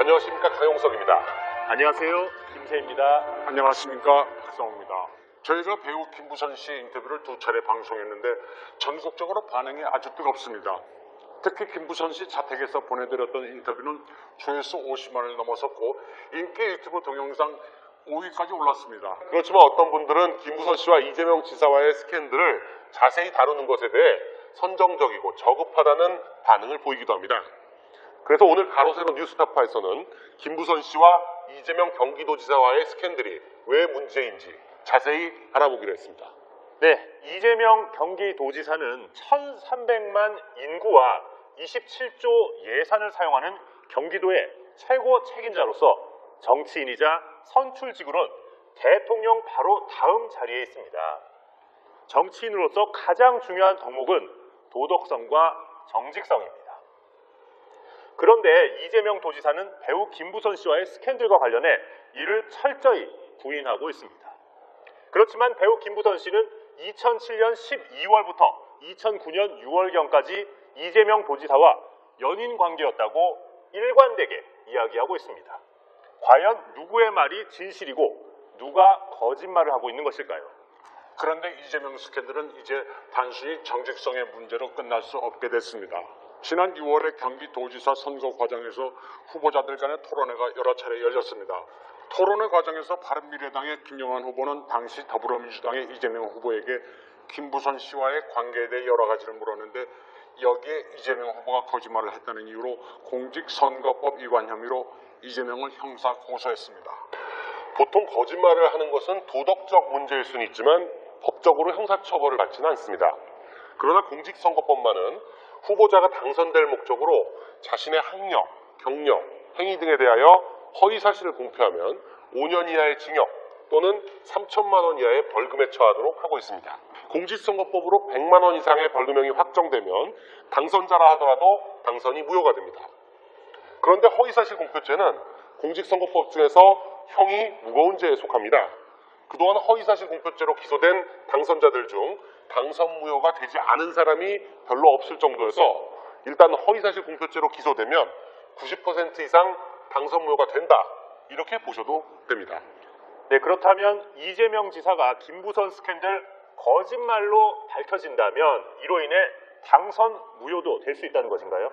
안녕하십니까, 강용석입니다. 안녕하세요, 김세입니다. 안녕하십니까, 박성호입니다. 저희가 배우 김부선 씨의 인터뷰를 2차례 방송했는데 전국적으로 반응이 아주 뜨겁습니다. 특히 김부선 씨 자택에서 보내드렸던 인터뷰는 조회수 50만을 넘어섰고 인기 유튜브 동영상 5위까지 올랐습니다. 그렇지만 어떤 분들은 김부선 씨와 이재명 지사와의 스캔들을 자세히 다루는 것에 대해 선정적이고 저급하다는 반응을 보이기도 합니다. 그래서 오늘 가로세로 뉴스타파에서는 김부선 씨와 이재명 경기도지사와의 스캔들이 왜 문제인지 자세히 알아보기로 했습니다. 네, 이재명 경기도지사는 1,300만 인구와 27조 예산을 사용하는 경기도의 최고 책임자로서 정치인이자 선출직으로는 대통령 바로 다음 자리에 있습니다. 정치인으로서 가장 중요한 덕목은 도덕성과 정직성입니다. 그런데 이재명 도지사는 배우 김부선 씨와의 스캔들과 관련해 이를 철저히 부인하고 있습니다. 그렇지만 배우 김부선 씨는 2007년 12월부터 2009년 6월경까지 이재명 도지사와 연인 관계였다고 일관되게 이야기하고 있습니다. 과연 누구의 말이 진실이고 누가 거짓말을 하고 있는 것일까요? 그런데 이재명 스캔들은 이제 단순히 정직성의 문제로 끝날 수 없게 됐습니다. 지난 6월에 경기도지사 선거 과정에서 후보자들 간의 토론회가 여러 차례 열렸습니다. 토론회 과정에서 바른미래당의 김영환 후보는 당시 더불어민주당의 이재명 후보에게 김부선 씨와의 관계에 대해 여러 가지를 물었는데 여기에 이재명 후보가 거짓말을 했다는 이유로 공직선거법 위반 혐의로 이재명을 형사 고소했습니다. 보통 거짓말을 하는 것은 도덕적 문제일 수는 있지만 법적으로 형사처벌을 받지는 않습니다. 그러나 공직선거법만은 후보자가 당선될 목적으로 자신의 학력, 경력, 행위 등에 대하여 허위사실을 공표하면 5년 이하의 징역 또는 3천만 원 이하의 벌금에 처하도록 하고 있습니다. 공직선거법으로 100만 원 이상의 벌금형이 확정되면 당선자라 하더라도 당선이 무효가 됩니다. 그런데 허위사실 공표죄는 공직선거법 중에서 형이 무거운 죄에 속합니다. 그동안 허위사실 공표죄로 기소된 당선자들 중 당선 무효가 되지 않은 사람이 별로 없을 정도여서 일단 허위사실 공표죄로 기소되면 90% 이상 당선 무효가 된다, 이렇게 보셔도 됩니다. 네, 그렇다면 이재명 지사가 김부선 스캔들 거짓말로 밝혀진다면 이로 인해 당선 무효도 될 수 있다는 것인가요?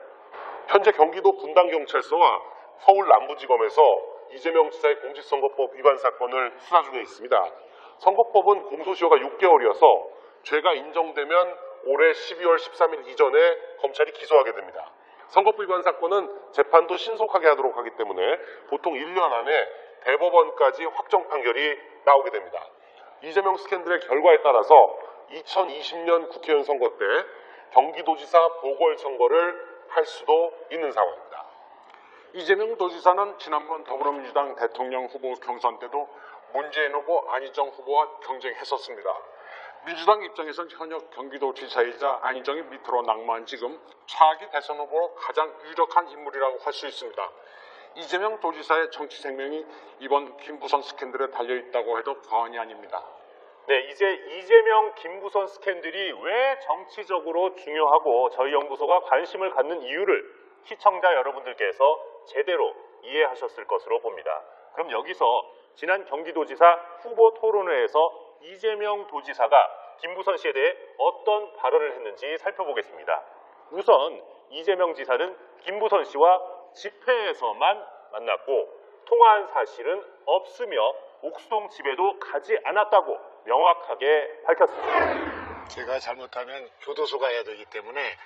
현재 경기도 분당경찰서와 서울 남부지검에서 이재명 지사의 공직선거법 위반 사건을 수사 중에 있습니다. 선거법은 공소시효가 6개월이어서 죄가 인정되면 올해 12월 13일 이전에 검찰이 기소하게 됩니다. 선거법 위반 사건은 재판도 신속하게 하도록 하기 때문에 보통 1년 안에 대법원까지 확정 판결이 나오게 됩니다. 이재명 스캔들의 결과에 따라서 2020년 국회의원 선거 때 경기도지사 보궐선거를 할 수도 있는 상황입니다. 이재명 도지사는 지난번 더불어민주당 대통령 후보 경선 때도 문재인 후보, 안희정 후보와 경쟁했었습니다. 민주당 입장에선 현역 경기도지사이자 안희정이 밑으로 낙마한 지금 차기 대선 후보로 가장 유력한 인물이라고 할 수 있습니다. 이재명 도지사의 정치 생명이 이번 김부선 스캔들에 달려있다고 해도 과언이 아닙니다. 네, 이제 이재명 김부선 스캔들이 왜 정치적으로 중요하고 저희 연구소가 관심을 갖는 이유를 시청자 여러분들께서 제대로 이해하셨을 것으로 봅니다. 그럼 여기서 지난 경기도지사 후보 토론회에서 이재명 도지사가 김부선 씨에 대해 어떤 발언을 했는지 살펴보겠습니다. 우선 이재명 지사는 김부선 씨와 집회에서만 만났고 통화한 사실은 없으며 옥수동 집에도 가지 않았다고 명확하게 밝혔습니다. 제가 잘못하면 교도소 가야 되기 때문에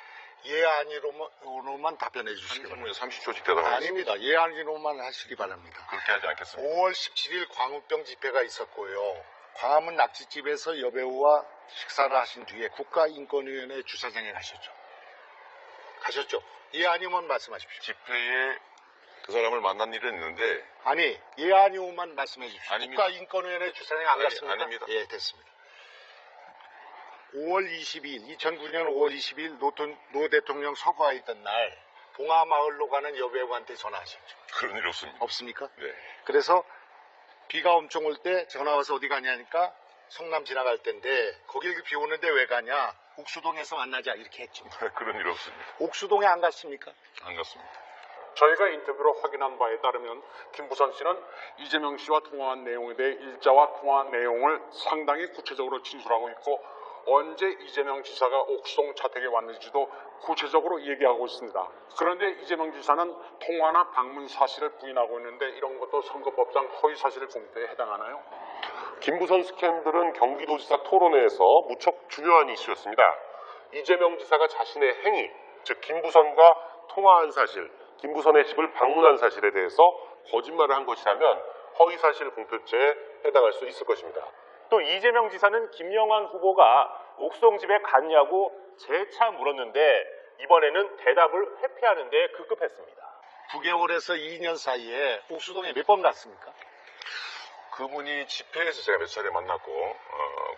예 아니로만 답변해 주시기 바랍니다. 30초씩 대답하겠습니다. 아닙니다. 예 아니로만 하시기 바랍니다. 그렇게 하지 않겠습니다. 5월 17일 광우병 집회가 있었고요. 광화문 낙지집에서 여배우와 식사를 하신 뒤에 국가인권위원회 주차장에 가셨죠. 가셨죠? 예 아니면 말씀하십시오. 집회에 그 사람을 만난 일은 있는데 아니 예 아니오만 말씀해 주십시오. 아닙니다. 국가인권위원회 주차장에 안 갔습니까? 아닙니다. 예, 됐습니다. 5월 22일 2009년 5월 22일 노 대통령 서거에 있던 날 봉하마을로 가는 여배우한테 전화하셨죠. 그런 일 없습니다. 없습니까? 네. 그래서 비가 엄청 올 때 전화 와서 어디 가냐니까 성남 지나갈 때인데 거길 비 오는데 왜 가냐? 옥수동에서 만나자 이렇게 했죠. 그런 일 없습니다. 옥수동에 안 갔습니까? 안 갔습니다. 저희가 인터뷰로 확인한 바에 따르면 김부선 씨는 이재명 씨와 통화한 내용에 대해 일자와 통화 내용을 상당히 구체적으로 진술하고 있고 언제 이재명 지사가 옥수동 자택에 왔는지도 구체적으로 얘기하고 있습니다. 그런데 이재명 지사는 통화나 방문 사실을 부인하고 있는데 이런 것도 선거법상 허위사실 공표에 해당하나요? 김부선 스캔들은 경기도지사 토론회에서 무척 중요한 이슈였습니다. 이재명 지사가 자신의 행위, 즉 김부선과 통화한 사실, 김부선의 집을 방문한 사실에 대해서 거짓말을 한 것이라면 허위사실 공표죄에 해당할 수 있을 것입니다. 또 이재명 지사는 김영환 후보가 옥수동 집에 갔냐고 재차 물었는데 이번에는 대답을 회피하는 데 급급했습니다. 9개월에서 2년 사이에 옥수동에 몇 번 갔습니까? 그분이 집회에서 제가 몇 차례 만났고,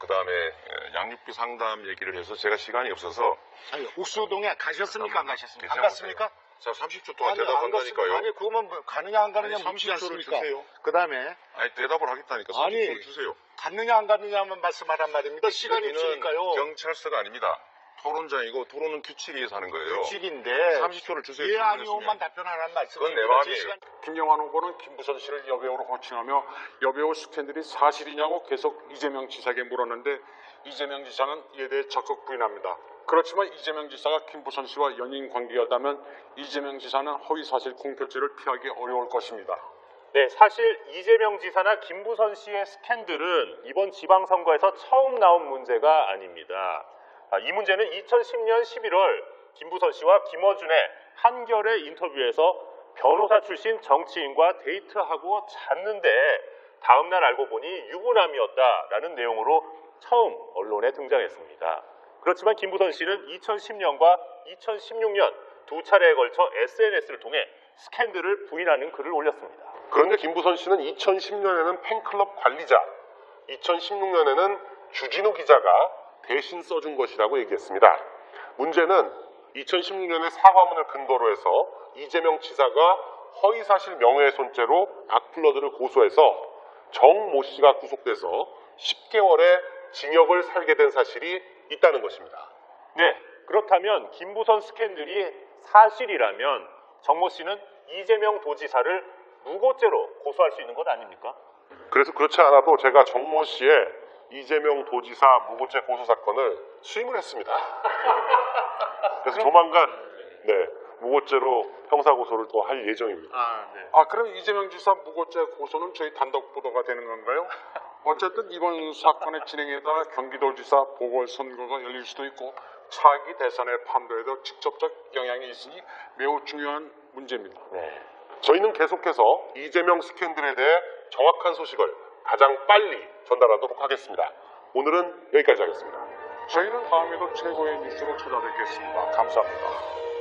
그 다음에 양육비 상담 얘기를 해서 제가 시간이 없어서. 아니, 옥수동에 가셨습니까? 안 가셨습니까? 안 괜찮아요. 갔습니까? 자, 30초 동안 아니, 안 대답한다니까요. 갔으면- 아니, 그거면 뭐 가느냐 안 가느냐 아니, 묻지 30초를 않습니까? 주세요. 그 다음에 아니, 대답을 하겠다니까. 30초를 아니, 주세요. 갔느냐 안 갔느냐만 말씀하란 말입니다. 시간이 여기는 없으니까요. 경찰서가 아닙니다. 토론장이고 토론은 규칙에 의해서 하는 거예요. 규칙인데 30초를 주세요. 예 아니오만 답변하라는 말씀입니다. 그건 내 마음이에요. 시간- 김영환 후보는 김부선 씨를 여배우로 호칭하며 여배우 스캔들이 사실이냐고 계속 이재명 지사에게 물었는데 이재명 지사는 이에 대해 적극 부인합니다. 그렇지만 이재명 지사가 김부선 씨와 연인 관계였다면 이재명 지사는 허위사실 공표죄를 피하기 어려울 것입니다. 네, 사실 이재명 지사나 김부선 씨의 스캔들은 이번 지방선거에서 처음 나온 문제가 아닙니다. 이 문제는 2010년 11월 김부선 씨와 김어준의 한겨레 인터뷰에서 변호사 출신 정치인과 데이트하고 잤는데 다음날 알고 보니 유부남이었다라는 내용으로 처음 언론에 등장했습니다. 그렇지만 김부선 씨는 2010년과 2016년 두 차례에 걸쳐 SNS를 통해 스캔들을 부인하는 글을 올렸습니다. 그런데 김부선 씨는 2010년에는 팬클럽 관리자, 2016년에는 주진우 기자가 대신 써준 것이라고 얘기했습니다. 문제는 2016년에 사과문을 근거로 해서 이재명 지사가 허위사실 명예훼손죄로 악플러들을 고소해서 정 모 씨가 구속돼서 10개월의 징역을 살게 된 사실이 있다는 것입니다. 네, 그렇다면 김부선 스캔들이 사실이라면 정모 씨는 이재명 도지사를 무고죄로 고소할 수 있는 것 아닙니까? 그래서 그렇지 않아도 제가 정모 씨의 이재명 도지사 무고죄 고소 사건을 수임을 했습니다. 그래서 조만간 무고죄로 형사고소를 또 할 예정입니다. 그럼 이재명 지사 무고죄 고소는 저희 단독 보도가 되는 건가요? 어쨌든 이번 사건의 진행에 따라 경기도지사 보궐선거가 열릴 수도 있고 차기 대선의 판도에도 직접적 영향이 있으니 매우 중요한 문제입니다. 저희는 계속해서 이재명 스캔들에 대해 정확한 소식을 가장 빨리 전달하도록 하겠습니다. 오늘은 여기까지 하겠습니다. 저희는 다음에도 최고의 뉴스로 찾아뵙겠습니다. 감사합니다.